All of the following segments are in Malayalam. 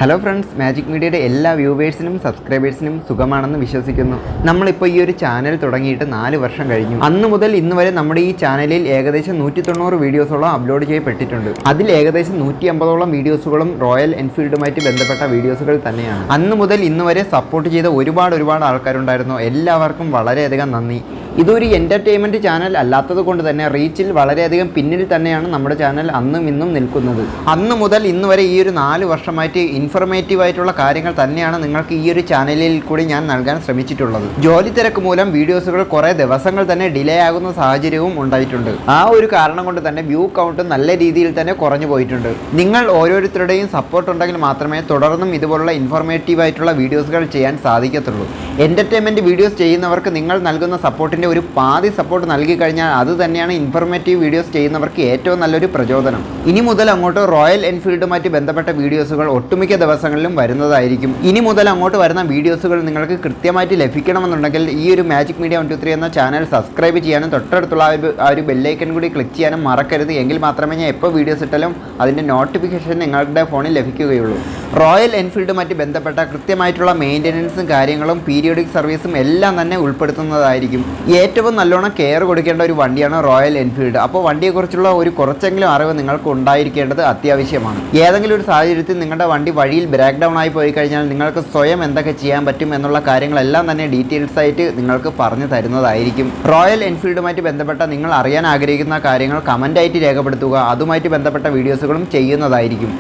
ഹലോ ഫ്രണ്ട്സ്, മാജിക് മീഡിയയുടെ എല്ലാ വ്യൂവേഴ്സിനും സബ്സ്ക്രൈബേഴ്സിനും സുഖമാണെന്ന് വിശ്വസിക്കുന്നു. നമ്മളിപ്പോൾ ഈ ഒരു ചാനൽ തുടങ്ങിയിട്ട് 4 വർഷം കഴിഞ്ഞു. അന്ന് മുതൽ ഇന്ന് വരെ നമ്മുടെ ഈ ചാനലിൽ ഏകദേശം 190 വീഡിയോസോളം അപ്ലോഡ് ചെയ്യപ്പെട്ടിട്ടുണ്ട്. അതിൽ ഏകദേശം 150ഓളം വീഡിയോസുകളും റോയൽ എൻഫീൽഡുമായിട്ട് ബന്ധപ്പെട്ട വീഡിയോസുകൾ തന്നെയാണ്. അന്ന് മുതൽ ഇന്ന് വരെ സപ്പോർട്ട് ചെയ്ത ഒരുപാട് ആൾക്കാരുണ്ടായിരുന്നു. എല്ലാവർക്കും വളരെയധികം നന്ദി. ഇതൊരു എൻ്റർടൈൻമെൻറ്റ് ചാനൽ അല്ലാത്തത് കൊണ്ട് തന്നെ റീച്ചിൽ വളരെയധികം പിന്നിൽ തന്നെയാണ് നമ്മുടെ ചാനൽ അന്നും ഇന്നും നിൽക്കുന്നത്. അന്ന് മുതൽ ഇന്ന് വരെ ഈ ഒരു 4 വർഷമായിട്ട് ഇൻഫർമേറ്റീവായിട്ടുള്ള കാര്യങ്ങൾ തന്നെയാണ് നിങ്ങൾക്ക് ഈ ഒരു ചാനലിൽ കൂടി ഞാൻ നൽകാൻ ശ്രമിച്ചിട്ടുള്ളത്. ജോലി തിരക്ക് മൂലം വീഡിയോസുകൾ കുറേ ദിവസങ്ങൾ തന്നെ ഡിലേ ആകുന്ന സാഹചര്യവും ഉണ്ടായിട്ടുണ്ട്. ആ ഒരു കാരണം കൊണ്ട് തന്നെ വ്യൂ കൗണ്ട് നല്ല രീതിയിൽ തന്നെ കുറഞ്ഞു പോയിട്ടുണ്ട്. നിങ്ങൾ ഓരോരുത്തരുടെയും സപ്പോർട്ട് ഉണ്ടെങ്കിൽ മാത്രമേ തുടർന്നും ഇതുപോലുള്ള ഇൻഫോർമേറ്റീവായിട്ടുള്ള വീഡിയോസുകൾ ചെയ്യാൻ സാധിക്കത്തുള്ളൂ. എൻ്റർടൈൻമെൻറ്റ് വീഡിയോസ് ചെയ്യുന്നവർക്ക് നിങ്ങൾ നൽകുന്ന സപ്പോർട്ടിൻ്റെ ഒരു പാതി സപ്പോർട്ട് നൽകി കഴിഞ്ഞാൽ അത് തന്നെയാണ് ഇൻഫോർമേറ്റീവ് വീഡിയോസ് ചെയ്യുന്നവർക്ക് ഏറ്റവും നല്ലൊരു പ്രചോദനം. ഇനി മുതൽ അങ്ങോട്ട് റോയൽ എൻഫീൽഡുമായിട്ട് ബന്ധപ്പെട്ട വീഡിയോസുകൾ ഒട്ടുമിക്ക ദിവസങ്ങളിലും വരുന്നതായിരിക്കും. ഇനി മുതൽ അങ്ങോട്ട് വരുന്ന വീഡിയോസുകൾ നിങ്ങൾക്ക് കൃത്യമായിട്ട് ലഭിക്കണമെന്നുണ്ടെങ്കിൽ ഈ ഒരു മാജിക് മീഡിയ 123 എന്ന ചാനൽ സബ്സ്ക്രൈബ് ചെയ്യാനും തൊട്ടടുത്തുള്ള ആ ഒരു ബെല്ലൈക്കൺ കൂടി ക്ലിക്ക് ചെയ്യാനും മറക്കരുത്. എങ്കിൽ മാത്രമേ ഞാൻ എപ്പോൾ വീഡിയോസ് ഇട്ടാലും അതിൻ്റെ നോട്ടിഫിക്കേഷൻ നിങ്ങളുടെ ഫോണിൽ ലഭിക്കുകയുള്ളൂ. റോയൽ എൻഫീൽഡുമായിട്ട് ബന്ധപ്പെട്ട കൃത്യമായിട്ടുള്ള മെയിൻ്റനൻസും കാര്യങ്ങളും പീരിയോഡിക് സർവീസും എല്ലാം തന്നെ ഉൾപ്പെടുത്തുന്നതായിരിക്കും. ഏറ്റവും നല്ലോണം കെയർ കൊടുക്കേണ്ട ഒരു വണ്ടിയാണ് റോയൽ എൻഫീൽഡ്. അപ്പോൾ വണ്ടിയെക്കുറിച്ചുള്ള കുറച്ചെങ്കിലും അറിവ് നിങ്ങൾക്ക് ഉണ്ടായിരിക്കേണ്ടത് അത്യാവശ്യമാണ്. ഏതെങ്കിലും ഒരു സാഹചര്യത്തിൽ നിങ്ങളുടെ വണ്ടി വഴിയിൽ ബ്രേക്ക് ഡൗൺ ആയി പോയി കഴിഞ്ഞാൽ നിങ്ങൾക്ക് സ്വയം എന്തൊക്കെ ചെയ്യാൻ പറ്റും എന്നുള്ള കാര്യങ്ങളെല്ലാം തന്നെ ഡീറ്റെയിൽസ് ആയിട്ട് നിങ്ങൾക്ക് പറഞ്ഞു തരുന്നതായിരിക്കും. റോയൽ എൻഫീൽഡുമായിട്ട് ബന്ധപ്പെട്ട നിങ്ങൾ അറിയാൻ ആഗ്രഹിക്കുന്ന കാര്യങ്ങൾ കമൻ്റായിട്ട് രേഖപ്പെടുത്തുക. അതുമായിട്ട് ബന്ധപ്പെട്ട വീഡിയോസുകളും ചെയ്യുന്നതായിരിക്കും.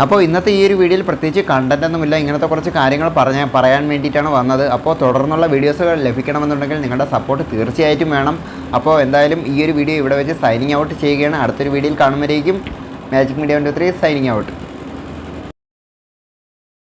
അപ്പോൾ ഇന്നത്തെ ഈ ഒരു വീഡിയോയിൽ പ്രത്യേകിച്ച് കണ്ടൻറ്റൊന്നുമില്ല. ഇങ്ങനത്തെ കുറച്ച് കാര്യങ്ങൾ പറയാൻ വേണ്ടിയിട്ടാണ് വന്നത്. അപ്പോൾ തുടർന്നുള്ള വീഡിയോസുകൾ ലഭിക്കണമെന്നുണ്ടെങ്കിൽ നിങ്ങളുടെ സപ്പോർട്ട് തീർച്ചയായിട്ടും വേണം. അപ്പോൾ എന്തായാലും ഈ ഒരു വീഡിയോ ഇവിടെ വെച്ച് സൈനിങ് ഔട്ട് ചെയ്യുകയാണ്. അടുത്തൊരു വീഡിയോയിൽ കാണുമ്പോഴേക്കും മാജിക് മീഡിയ 123 സൈനിങ് ഔട്ട്.